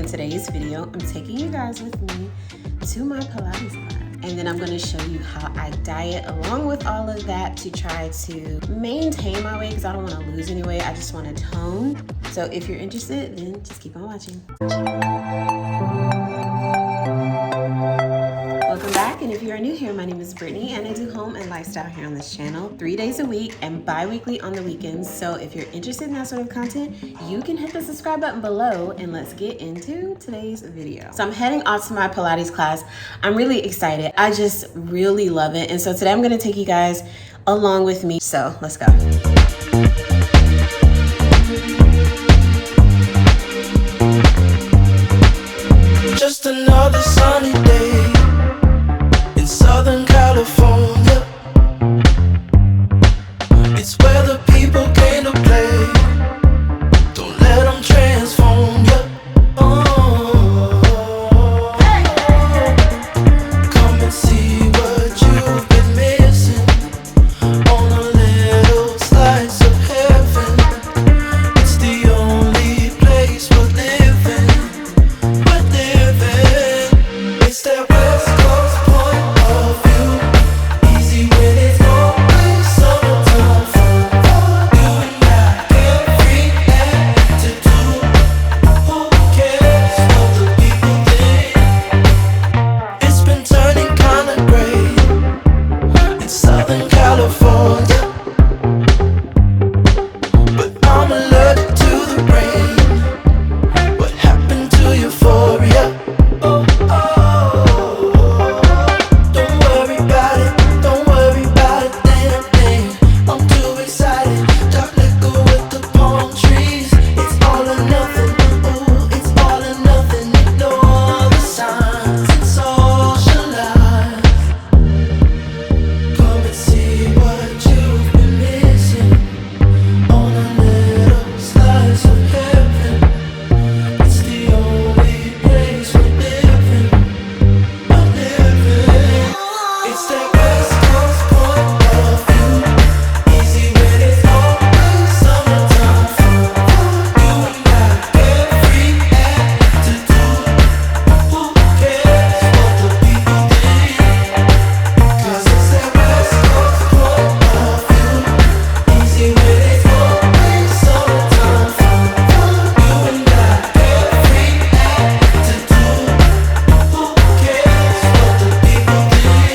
In today's video, I'm taking you guys with me to my Pilates class. And then I'm gonna show you how I diet along with all of that to try to maintain my weight because I don't wanna lose any weight. I just wanna tone. So if you're interested, then just keep on watching. Welcome back, and if you are new here, my name is Brittany and I do home and lifestyle here on this channel 3 days a week and bi-weekly on the weekends. So if you're interested in that sort of content, you can hit the subscribe button below and let's get into today's video. So I'm heading off to my Pilates class. I'm really excited. I just really love it. And so today I'm gonna take you guys along with me. So let's go. Just another sunny day in Southern California. It's where the people came to play. Don't let them transform you. Come and see what you've been missing on a little slice of heaven. It's the only place we're living. It's that West Coast point of view. Easy when it's always summertime fun. You and I get free attitude. Who cares what the people think? It's been turning kinda gray in Southern California, but I'm allergic to the rain. What happened to euphoria? Don't worry about it, damn thing. I'm too excited. Dark liquor with the palm trees. It's all or nothing, ooh, it's all or nothing. Ignore the signs and socialize. Come and see what you've been missing on a little slice of heaven. It's the only place we're living. It's that West Coast point of view. Easy when it's always summertime fun. You and I get free attitude. Who cares what the people think? 'Cause it's that West Coast point of view. Easy when it's always summertime fun. You and I get free attitude. Who cares what the people think?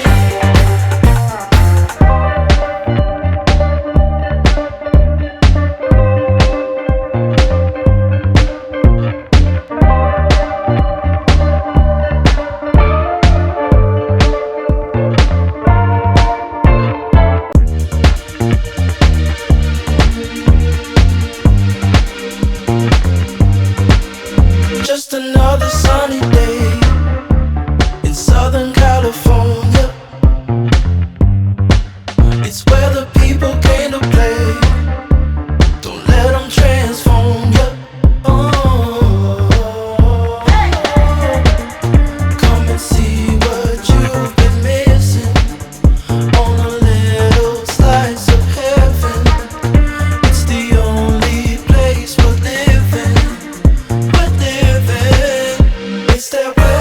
Just another sunny day in Southern California. It's where the people came to play. Don't let them transform you. Come and see what you've been missing on a little slice of heaven. It's the only place we're living. It's that way.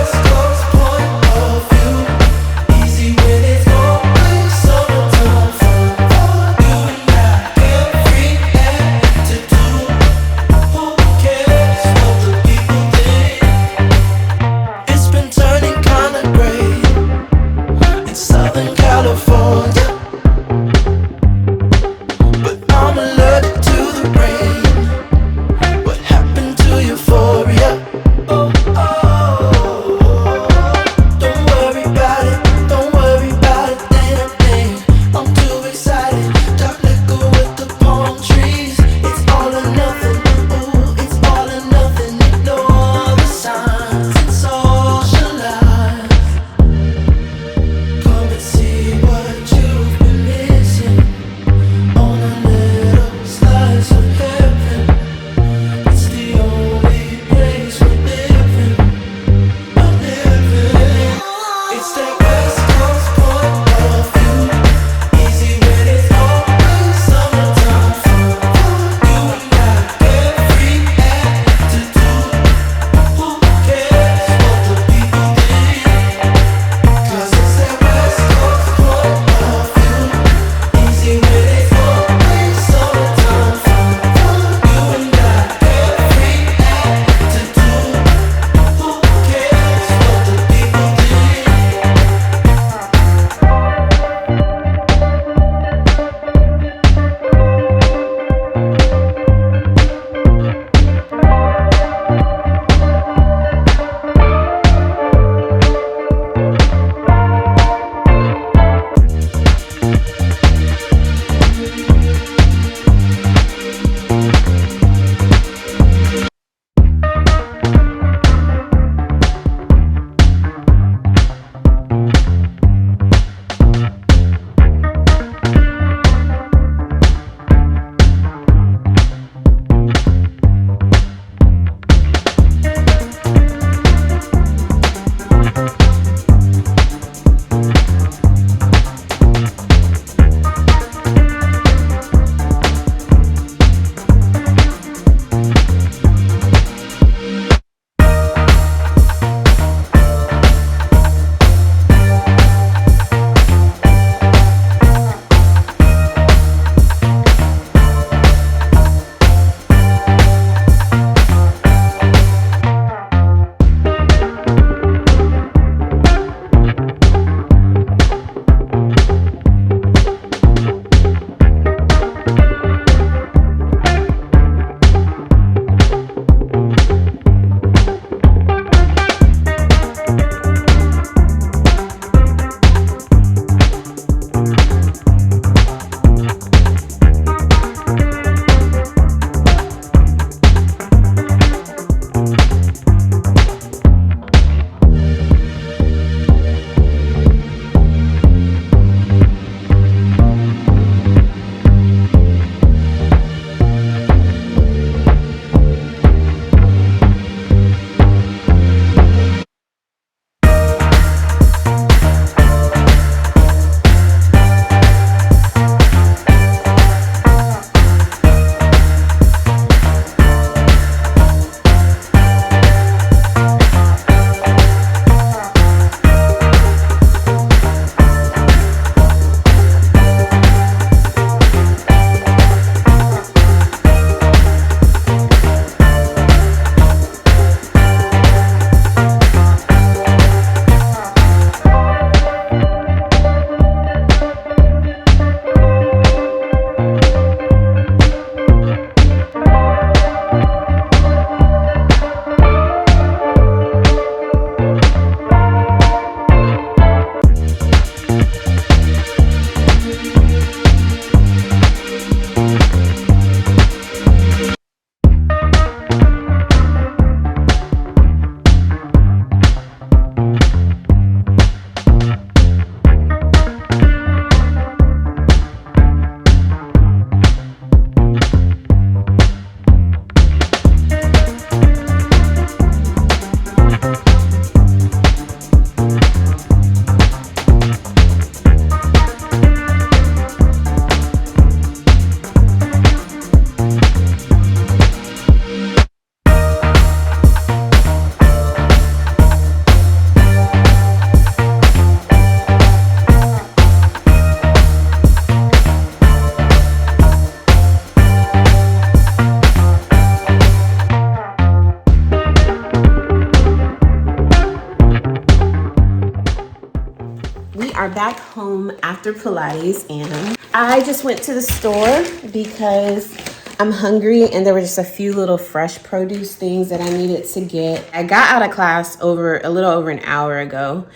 are back home after Pilates, and I just went to the store because I'm hungry and there were just a few little fresh produce things that I needed to get. I got out of class a little over an hour ago,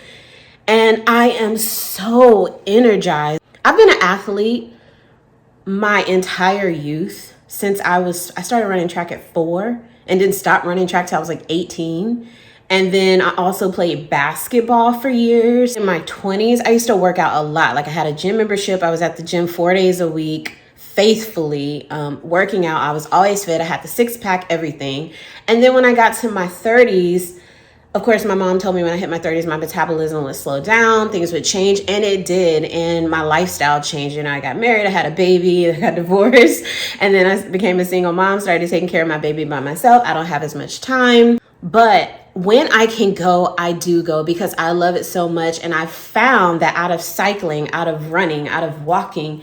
and I am so energized. I've been an athlete my entire youth since I started running track at 4 and didn't stop running track till I was like 18. And then I also played basketball for years. In my 20s, I used to work out a lot. Like I had a gym membership. I was at the gym 4 days a week, faithfully working out. I was always fit. I had the 6-pack, everything. And then when I got to my 30s, of course, my mom told me when I hit my 30s, my metabolism would slow down, things would change, and it did. And my lifestyle changed. You know, I got married, I had a baby, I got divorced, and then I became a single mom, started taking care of my baby by myself. I don't have as much time, but when I can go, I do go because I love it so much. And I found that out of cycling, out of running, out of walking,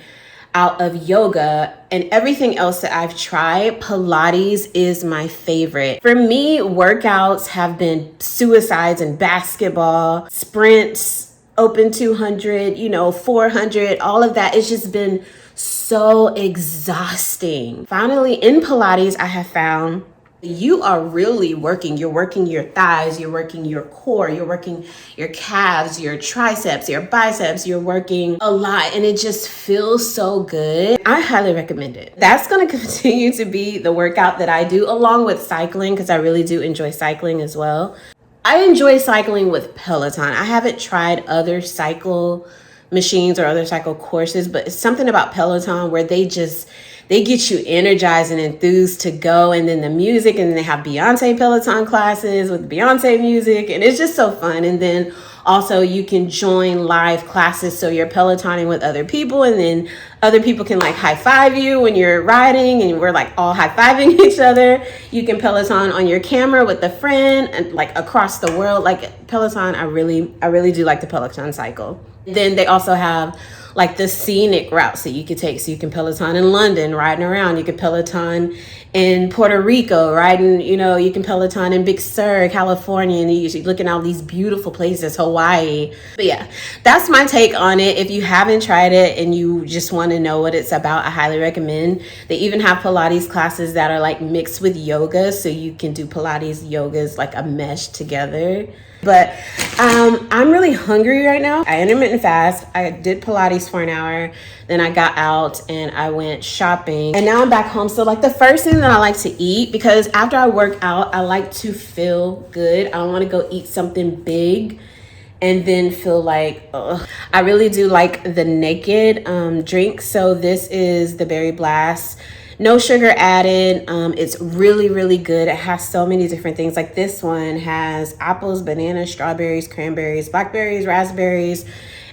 out of yoga and everything else that I've tried, Pilates is my favorite. For me, workouts have been suicides in basketball, sprints, open 200, 400, all of that. It's just been so exhausting. Finally, in Pilates, I have found you are really working. You're working your thighs, you're working your core, you're working your calves, your triceps, your biceps, you're working a lot, and it just feels so good. I highly recommend it. That's going to continue to be the workout that I do along with cycling because I really do enjoy cycling as well. I enjoy cycling with Peloton. I haven't tried other cycle machines or other cycle courses, but it's something about Peloton where they get you energized and enthused to go. And then the music, and then they have Beyonce Peloton classes with Beyonce music, and it's just so fun. And then also you can join live classes, so you're Pelotoning with other people, and then other people can like high five you when you're riding, and we're like all high fiving each other. You can Peloton on your camera with a friend and like across the world. Like Peloton, I really do like the Peloton cycle. Then they also have like the scenic routes that you could take. So you can Peloton in London, riding around. You can Peloton in Puerto Rico, riding, you can Peloton in Big Sur, California, and you're looking at all these beautiful places, Hawaii. But yeah, that's my take on it. If you haven't tried it and you just want to know what it's about, I highly recommend. They even have Pilates classes that are like mixed with yoga. So you can do Pilates yogas like a mesh together. But I'm really hungry right now. I intermittent fast. I did Pilates for an hour. Then I got out and I went shopping. And now I'm back home. So like the first thing that I like to eat, because after I work out, I like to feel good. I don't want to go eat something big and then feel like, ugh. I really do like the Naked drink. So this is the Berry Blast. No sugar added. It's really, really good. It has so many different things. Like this one has apples, bananas, strawberries, cranberries, blackberries, raspberries.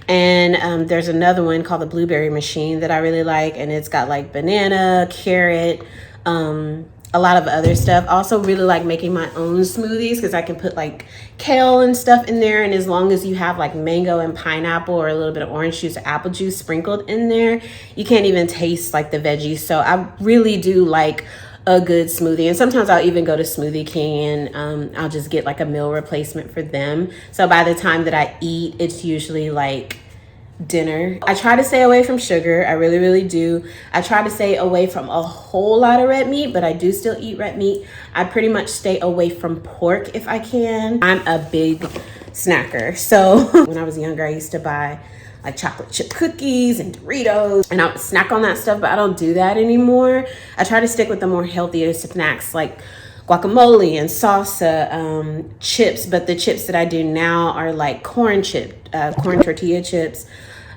And there's another one called the Blueberry Machine that I really like. And it's got like banana, carrot, a lot of other stuff. Also really like making my own smoothies because I can put like kale and stuff in there. And as long as you have like mango and pineapple or a little bit of orange juice or apple juice sprinkled in there, you can't even taste like the veggies. So I really do like a good smoothie. And sometimes I'll even go to Smoothie King and I'll just get like a meal replacement for them. So by the time that I eat, it's usually like dinner. I try to stay away from sugar. I really, really do. I try to stay away from a whole lot of red meat, but I do still eat red meat. I pretty much stay away from pork if I can. I'm a big snacker. So when I was younger, I used to buy like chocolate chip cookies and Doritos, and I would snack on that stuff, but I don't do that anymore. I try to stick with the more healthier snacks like guacamole and salsa, chips, but the chips that I do now are like corn tortilla chips.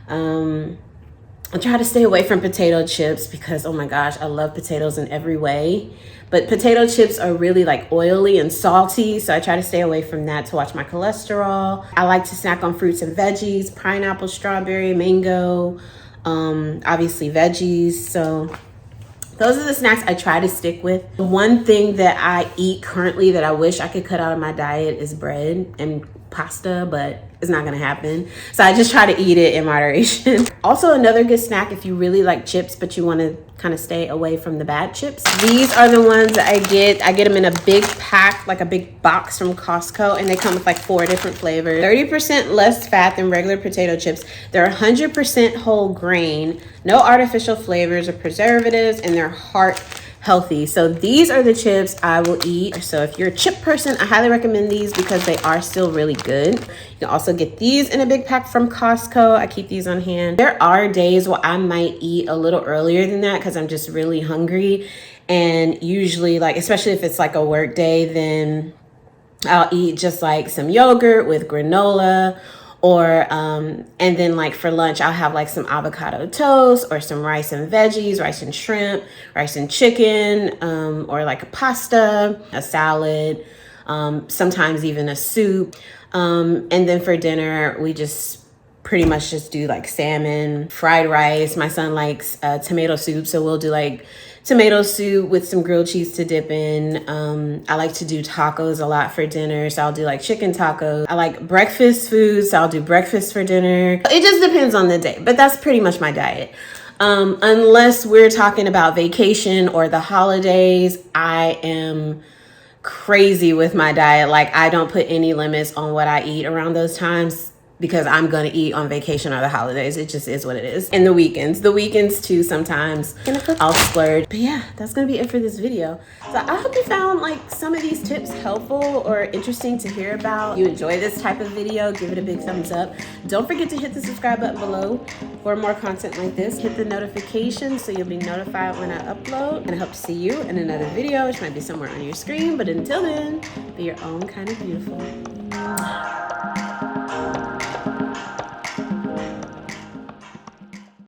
I try to stay away from potato chips because, oh my gosh, I love potatoes in every way. But potato chips are really like oily and salty, so I try to stay away from that to watch my cholesterol. I like to snack on fruits and veggies, pineapple, strawberry, mango, obviously veggies. So those are the snacks I try to stick with. One thing that I eat currently that I wish I could cut out of my diet is bread and pasta, but it's not gonna happen. So I just try to eat it in moderation. Also, another good snack if you really like chips, but you wanna kind of stay away from the bad chips. These are the ones that I get. I get them in a big pack, like a big box from Costco, and they come with like 4 different flavors. 30% less fat than regular potato chips. They're 100% whole grain, no artificial flavors or preservatives, and they're heart healthy. So these are the chips I will eat. So if you're a chip person, I highly recommend these because they are still really good. You can also get these in a big pack from Costco. I keep these on hand. There are days where I might eat a little earlier than that because I'm just really hungry. And usually, like, especially if it's like a work day, then I'll eat just like some yogurt with granola, or and then like for lunch I'll have like some avocado toast or some rice and veggies, rice and shrimp, rice and chicken, or like a pasta, a salad, sometimes even a soup, and then for dinner we just pretty much just do like salmon, fried rice. My son likes tomato soup, so we'll do like tomato soup with some grilled cheese to dip in. I like to do tacos a lot for dinner, so I'll do like chicken tacos. I like breakfast food, so I'll do breakfast for dinner. It just depends on the day, but that's pretty much my diet. Unless we're talking about vacation or the holidays, I am crazy with my diet. Like, I don't put any limits on what I eat around those times, because I'm gonna eat on vacation or the holidays. It just is what it is. And the weekends too, sometimes I'll splurge. But yeah, that's gonna be it for this video. So I hope you found like some of these tips helpful or interesting to hear about. You enjoy this type of video, give it a big thumbs up. Don't forget to hit the subscribe button below for more content like this. Hit the notification so you'll be notified when I upload. And I hope to see you in another video, which might be somewhere on your screen. But until then, be your own kind of beautiful.